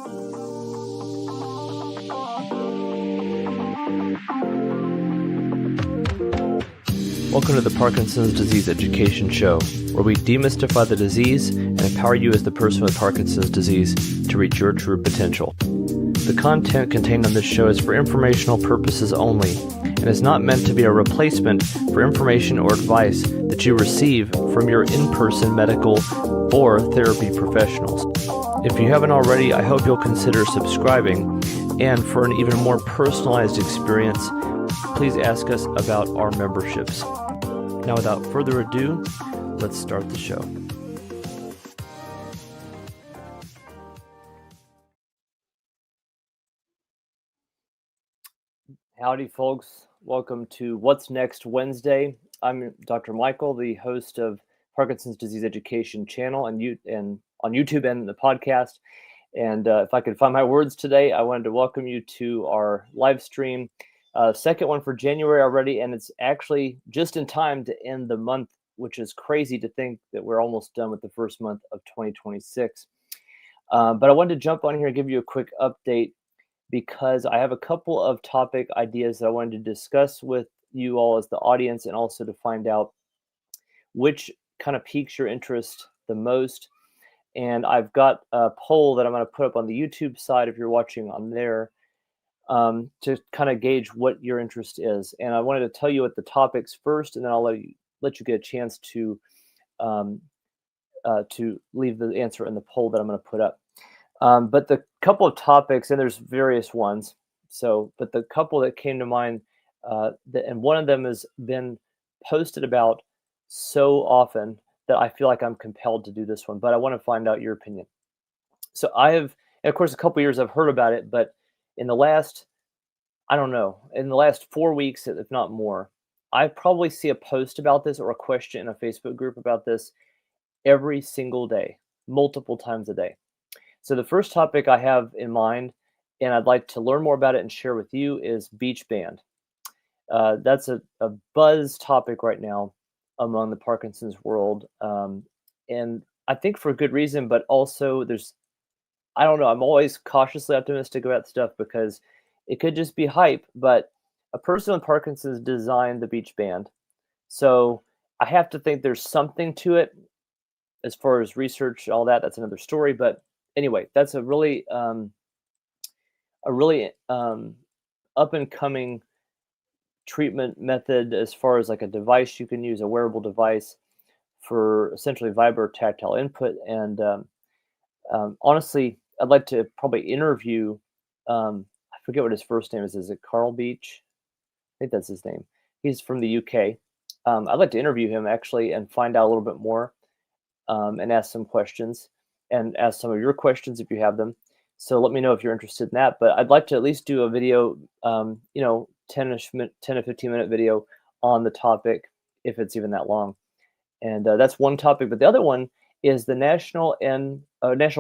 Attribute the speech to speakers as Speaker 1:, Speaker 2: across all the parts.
Speaker 1: Welcome to the Parkinson's Disease Education Show, where we demystify the disease and empower you as the person with Parkinson's disease to reach your true potential. The content contained on this show is for informational purposes only and is not meant to be a replacement for information or advice that you receive from your in-person medical or therapy professionals. If you haven't already, I hope you'll consider subscribing, and for an even more personalized experience, please ask us about our memberships. Now, without further ado, let's start the show. Howdy, folks. Welcome to What's Next Wednesday. I'm Dr. Michael, the host of Parkinson's Disease Education channel and on YouTube and the podcast. And if I could find my words today, I wanted to welcome you to our live stream. Second one for January already, and it's actually just in time to end the month, which is crazy to think that we're almost done with the first month of 2026. But I wanted to jump on here and give you a quick update because I have a couple of topic ideas that I wanted to discuss with you all as the audience, and also to find out which kind of piques your interest the most. And I've got a poll that I'm going to put up on the YouTube side if you're watching on there, to kind of gauge what your interest is. And I wanted to tell you what the topics first, and then I'll let you get a chance to leave the answer in the poll that I'm going to put up. But the couple of topics, and there's various ones. But the couple that came to mind, and one of them has been posted about so often that I feel like I'm compelled to do this one. But I want to find out your opinion. So and of course, a couple of years I've heard about it, but in the last 4 weeks, if not more, I probably see a post about this or a question in a Facebook group about this every single day, multiple times a day. So the first topic I have in mind, and I'd like to learn more about it and share with you, is Beachband. That's a buzz topic right now among the Parkinson's world. And I think for good reason, but also I don't know, I'm always cautiously optimistic about stuff because it could just be hype, but a person with Parkinson's designed the Beachband. So I have to think there's something to it as far as research, all that. That's another story. But anyway, that's a really up and coming treatment method as far as like a device you can use, a wearable device for essentially vibrotactile input. And honestly, I'd like to probably interview, I forget what his first name is. Is it Carl Beech? I think that's his name. He's from the UK. I'd like to interview him actually and find out a little bit more, and ask some questions and ask some of your questions if you have them. So let me know if you're interested in that. But I'd like to at least do a video, 10 to 15 minute video on the topic, if it's even that long. And that's one topic. But the other one is the National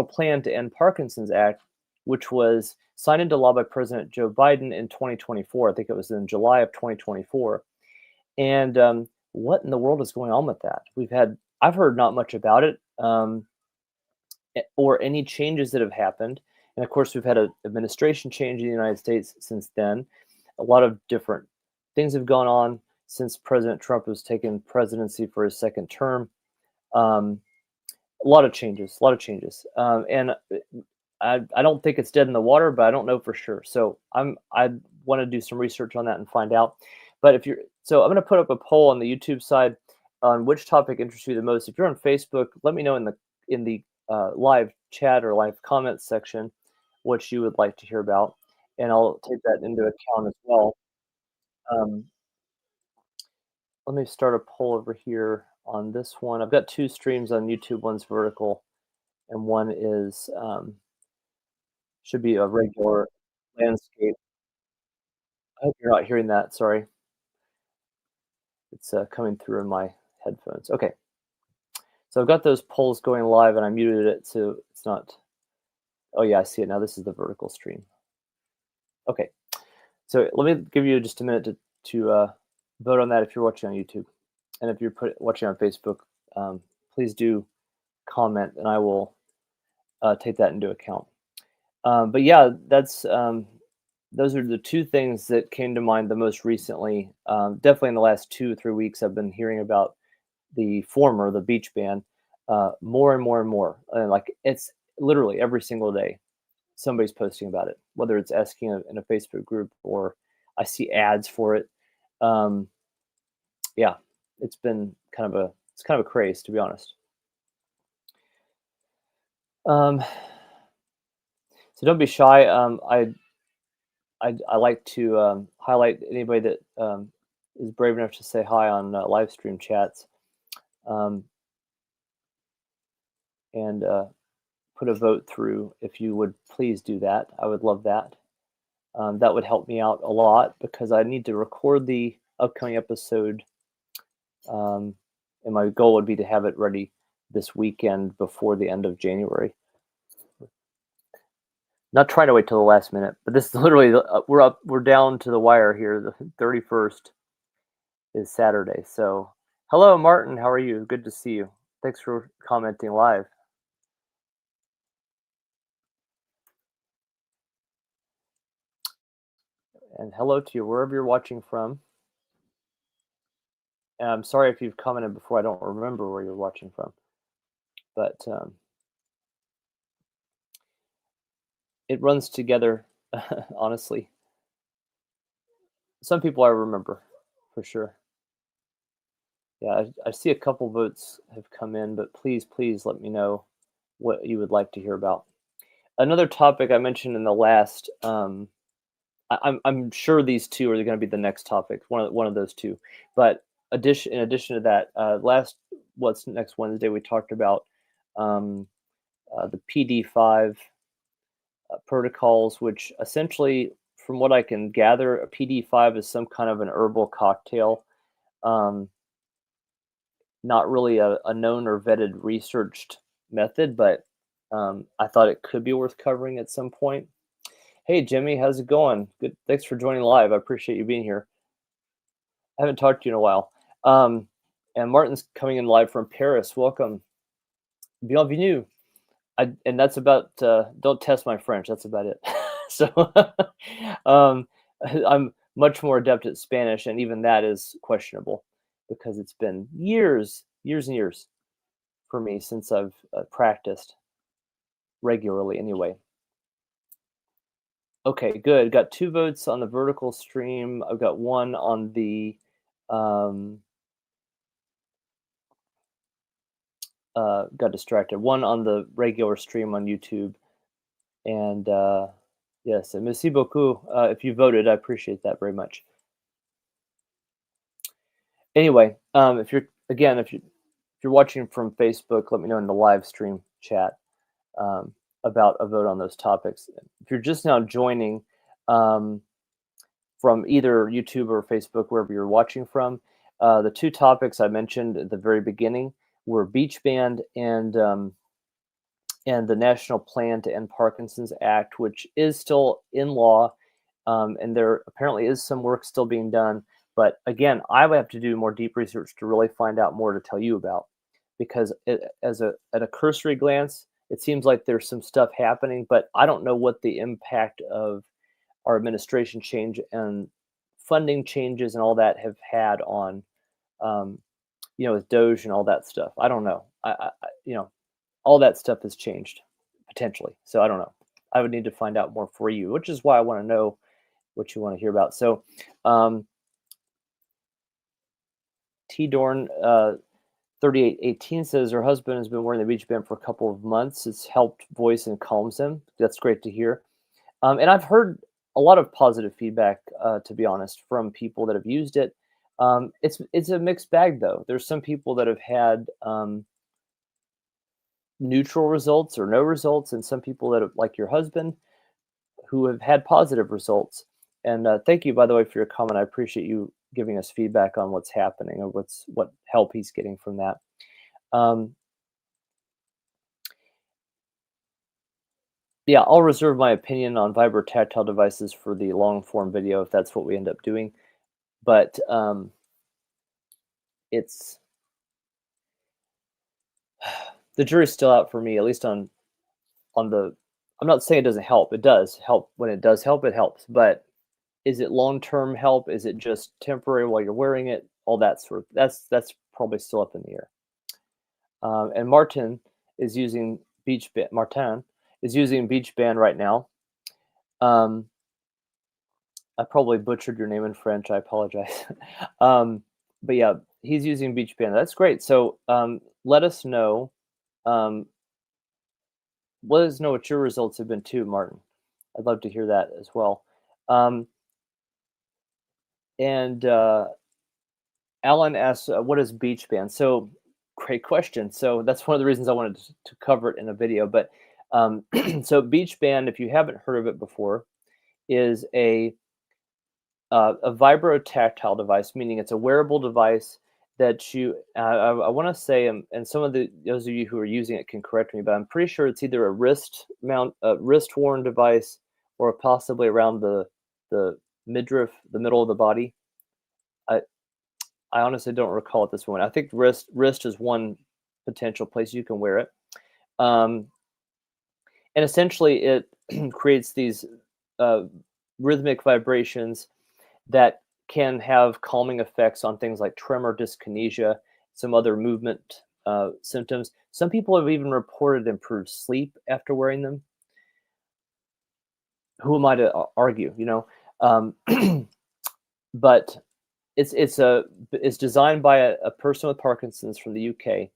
Speaker 1: Plan to End Parkinson's Act, which was signed into law by President Joe Biden in 2024. I think it was in July of 2024. And what in the world is going on with that? I've heard not much about it, or any changes that have happened. And of course, we've had an administration change in the United States since then. A lot of different things have gone on since President Trump has taken presidency for his second term. A lot of changes. And I don't think it's dead in the water, but I don't know for sure. So I want to do some research on that and find out. But I'm going to put up a poll on the YouTube side on which topic interests you the most. If you're on Facebook, let me know in the live chat or live comments section what you would like to hear about, and I'll take that into account as well. Let me start a poll over here on this one. I've got two streams on YouTube. One's vertical, and one is should be a regular landscape. I hope you're not hearing that. Sorry. It's coming through in my headphones. Okay. So I've got those polls going live, and I muted it so it's not. Oh yeah, I see it now. This is the vertical stream. Okay. So let me give you just a minute to vote on that if you're watching on YouTube. And if you're watching on Facebook, please do comment, and I will take that into account. But yeah, those are the two things that came to mind the most recently. Definitely in the last 2 or 3 weeks, I've been hearing about the former, the Beachband, more and more and more. And like it's literally every single day somebody's posting about it, whether it's asking in a Facebook group or I see ads for it. Um, yeah, it's been it's kind of a craze, to be honest. Um, so don't be shy. I like to highlight anybody that is brave enough to say hi on live stream chats, um, and put a vote through. If you would please do that, I would love that. That would help me out a lot because I need to record the upcoming episode, um, and my goal would be to have it ready this weekend before the end of January. Not trying to wait till the last minute, but this is literally we're down to the wire here. The 31st is Saturday. So, hello, Martin. How are you? Good to see you. Thanks for commenting live. And hello to you wherever you're watching from. And I'm sorry if you've commented before. I don't remember where you're watching from, but it runs together. Honestly, some people I remember for sure. Yeah, I see a couple votes have come in, but please let me know what you would like to hear about. Another topic I mentioned in the last, I'm sure these two are going to be the next topic, one of those two. But in addition to that, last what's next Wednesday we talked about um, the PD5 protocols, which essentially, from what I can gather, a PD5 is some kind of an herbal cocktail. Um, Not really a known or vetted researched method, but I thought it could be worth covering at some point. Hey, Jimmy, how's it going? Good. Thanks for joining live. I appreciate you being here. I haven't talked to you in a while. Um, and Martin's coming in live from Paris. Welcome. Bienvenue. And that's about, don't test my French. That's about it. So um, I'm much more adept at Spanish, and even that is questionable because it's been years and years for me since I've practiced regularly anyway. Okay, good. Got 2 votes on the vertical stream. I've got 1 on the, um, got distracted. 1 on the regular stream on YouTube. And, yes, and merci beaucoup. If you voted, I appreciate that very much. Anyway, if you're watching from Facebook, let me know in the live stream chat, about a vote on those topics. If you're just now joining, um, from either YouTube or Facebook, wherever you're watching from. The two topics I mentioned at the very beginning were Beachband and the National Plan to End Parkinson's Act, which is still in law, and there apparently is some work still being done. But again, I would have to do more deep research to really find out more to tell you about, because at a cursory glance, it seems like there's some stuff happening, but I don't know what the impact of our administration change and funding changes and all that have had on, um, with Doge and all that stuff. I don't know. All that stuff has changed potentially. So I don't know. I would need to find out more for you, which is why I want to know what you want to hear about. So, um, T Dorn 3818 says her husband has been wearing the Beachband for a couple of months. It's helped voice and calms him. That's great to hear. And I've heard a lot of positive feedback, to be honest, from people that have used it. It's a mixed bag, though. There's some people that have had neutral results or no results, and some people that have, like your husband, who have had positive results. And thank you, by the way, for your comment. I appreciate you giving us feedback on what's happening or what help he's getting from that. Um, yeah, I'll reserve my opinion on vibro-tactile devices for the long form video if that's what we end up doing. But it's the jury's still out for me, at least on the I'm not saying it doesn't help. It does help. When it does help, it helps. But is it long-term help? Is it just temporary while you're wearing it? All that sort of that's probably still up in the air. And is using Martin is using Beachband right now. Um, I probably butchered your name in French. I apologize. um, but yeah, he's using Beachband. That's great. So let us know. Um, let us know what your results have been too, Martin. I'd love to hear that as well. Um, and Alan asks, "What is Beachband?" So, great question. So that's one of the reasons I wanted to cover it in a video. But so Beachband, if you haven't heard of it before, is a vibrotactile device, meaning it's a wearable device that you. I want to say, and some of those of you who are using it can correct me, but I'm pretty sure it's either a wrist worn device, or possibly around the midriff, the middle of the body. I I honestly don't recall at this point. I think wrist is one potential place you can wear it. Um, and essentially, it creates these uh, rhythmic vibrations that can have calming effects on things like tremor, dyskinesia, some other movement symptoms. Some people have even reported improved sleep after wearing them. Who am I to argue? Um, but it's designed by a person with Parkinson's from the UK,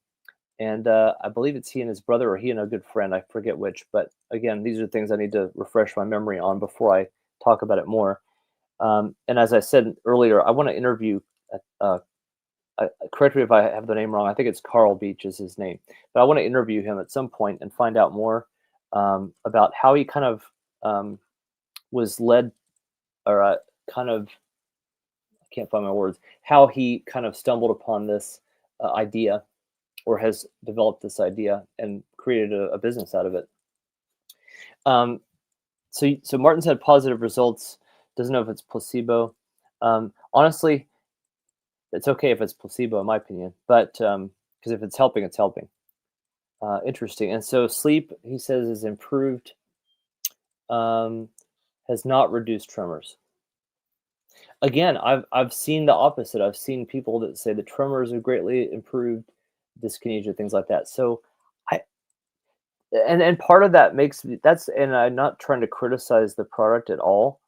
Speaker 1: and I believe it's he and his brother, or he and a good friend. I forget which, but again, these are things I need to refresh my memory on before I talk about it more. And as I said earlier, I want to interview. Uh, Correct me if I have the name wrong. I think it's Carl Beech is his name, but I want to interview him at some point and find out more about how he kind of was led, or kind of, I can't find my words. How he kind of stumbled upon this idea, or has developed this idea and created a business out of it. Um, so Martin's had positive results. Doesn't know if it's placebo. Honestly, it's okay if it's placebo, in my opinion. But because if it's helping, it's helping. Interesting. And so sleep, he says, is improved. Um, has not reduced tremors. Again, I've seen the opposite. I've seen people that say the tremors are greatly improved, dyskinesia, things like that. So I and part of that makes me that's and I'm not trying to criticize the product at all,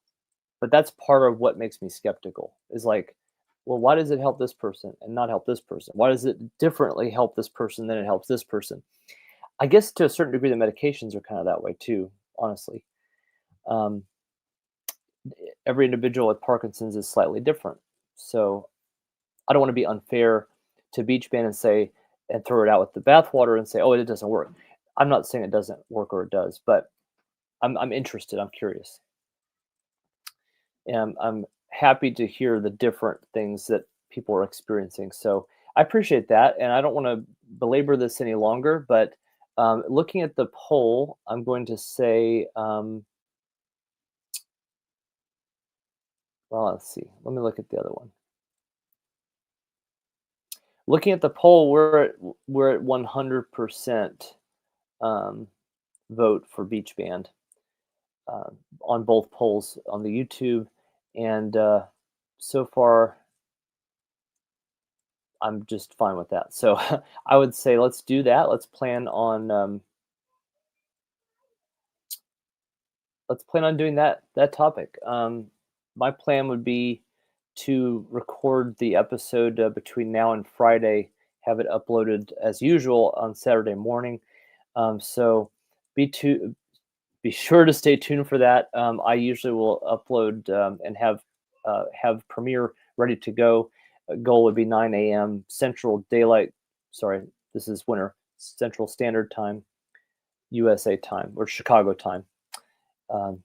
Speaker 1: but that's part of what makes me skeptical. Is like, well, why does it help this person and not help this person? Why does it differently help this person than it helps this person? I guess to a certain degree, the medications are kind of that way too, honestly. Um, every individual with Parkinson's is slightly different. So I don't want to be unfair to Beachband and say, and throw it out with the bathwater and say, oh, it doesn't work. I'm not saying it doesn't work or it does, but I'm interested. I'm curious. And I'm happy to hear the different things that people are experiencing. So I appreciate that. And I don't want to belabor this any longer, but looking at the poll, I'm going to say, well, let's see. Let me look at the other one. Looking at the poll, we're at 100% um, vote for Beachband uh, on both polls on the YouTube, and so far I'm just fine with that. So I would say let's do that. Let's plan on doing that topic. My plan would be to record the episode between now and Friday, have it uploaded as usual on Saturday morning. So be to be sure to stay tuned for that. I usually will upload and have Premiere ready to go. Goal would be 9 a.m. Central Daylight. Sorry, this is winter Central Standard Time, USA time, or Chicago time. Um,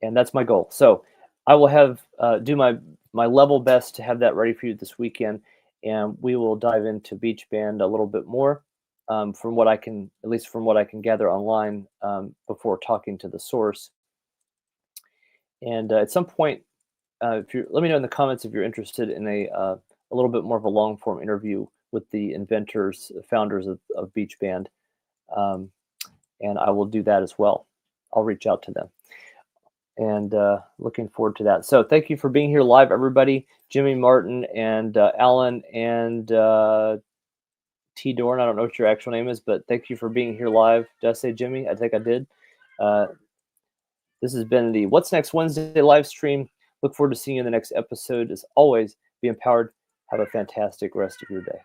Speaker 1: and that's my goal. So I will have do my level best to have that ready for you this weekend, and we will dive into Beachband a little bit more, from what I can, at least from what I can gather online, before talking to the source. And at some point, if you let me know in the comments if you're interested in a little bit more of a long form interview with the inventors, founders of Beachband. Um, and I will do that as well. I'll reach out to them, and looking forward to that. So thank you for being here live, everybody. Jimmy, Martin, and Alan, and T. Dorn. I don't know what your actual name is, but thank you for being here live. Did I say Jimmy? I think I did. Uh, this has been the What's Next Wednesday live stream. Look forward to seeing you in the next episode. As always, be empowered. Have a fantastic rest of your day.